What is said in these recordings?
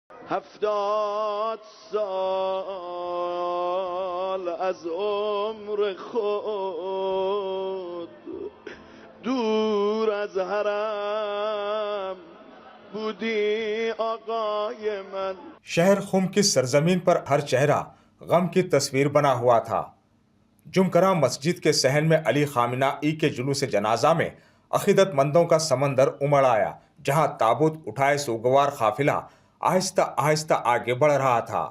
70 سال از عمر خود دور از حرم بودی آقای من. شہر خم کی سرزمین پر ہر چہرہ غم کی تصویر بنا ہوا تھا. جمکرہ مسجد کے صحن میں علی خامنہ ای کے جلوس جنازہ میں عقیدت مندوں کا سمندر امڑ آیا، جہاں تابوت اٹھائے سوگوار قافلہ آہستہ آہستہ آگے بڑھ رہا تھا.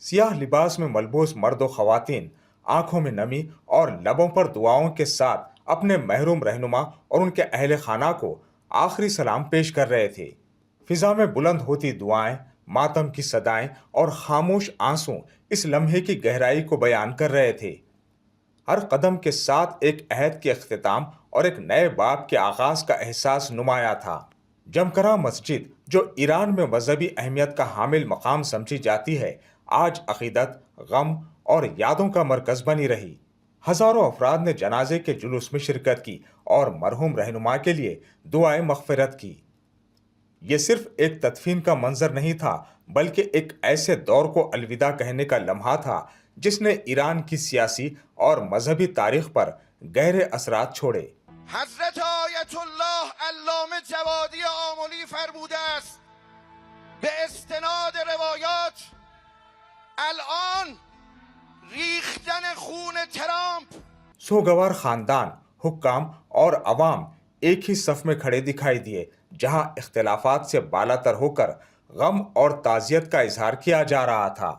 سیاہ لباس میں ملبوس مرد و خواتین آنکھوں میں نمی اور لبوں پر دعاؤں کے ساتھ اپنے محروم رہنما اور ان کے اہل خانہ کو آخری سلام پیش کر رہے تھے. فضا میں بلند ہوتی دعائیں، ماتم کی صدائیں اور خاموش آنسو اس لمحے کی گہرائی کو بیان کر رہے تھے. ہر قدم کے ساتھ ایک عہد کے اختتام اور ایک نئے باب کے آغاز کا احساس نمایاں تھا. جمکرہ مسجد، جو ایران میں مذہبی اہمیت کا حامل مقام سمجھی جاتی ہے، آج عقیدت، غم اور یادوں کا مرکز بنی رہی. ہزاروں افراد نے جنازے کے جلوس میں شرکت کی اور مرحوم رہنما کے لیے دعائیں مغفرت کی. یہ صرف ایک تدفین کا منظر نہیں تھا، بلکہ ایک ایسے دور کو الوداع کہنے کا لمحہ تھا جس نے ایران کی سیاسی اور مذہبی تاریخ پر گہرے اثرات چھوڑے. حضرت آیت اللہ علامه جوادی آملی فرموده است به استناد روایات الان ریختن خون ترامپ. سوگوار خاندان، حکام اور عوام ایک ہی صف میں کھڑے دکھائی دیے، جہاں اختلافات سے بالاتر ہو کر غم اور تعزیت کا اظہار کیا جا رہا تھا.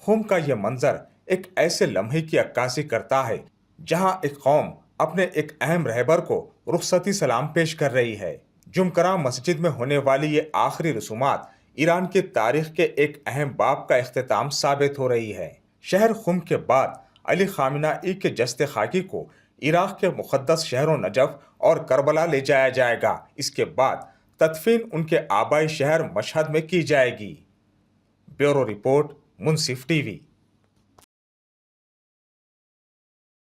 خم کا یہ منظر ایک ایسے لمحے کی عکاسی کرتا ہے جہاں ایک قوم اپنے ایک اہم رہبر کو رخصتی سلام پیش کر رہی ہے. جمکرہ مسجد میں ہونے والی یہ آخری رسومات ایران کی تاریخ کے ایک اہم باب کا اختتام ثابت ہو رہی ہے. شہر خم کے بعد علی خامنہ ای کے جسد خاکی کو عراق کے مقدس شہروں نجف اور کربلا لے جایا جائے گا. اس کے بعد تدفین ان کے آبائی شہر مشہد میں کی جائے گی. بیورو رپورٹ، منصف ٹی وی.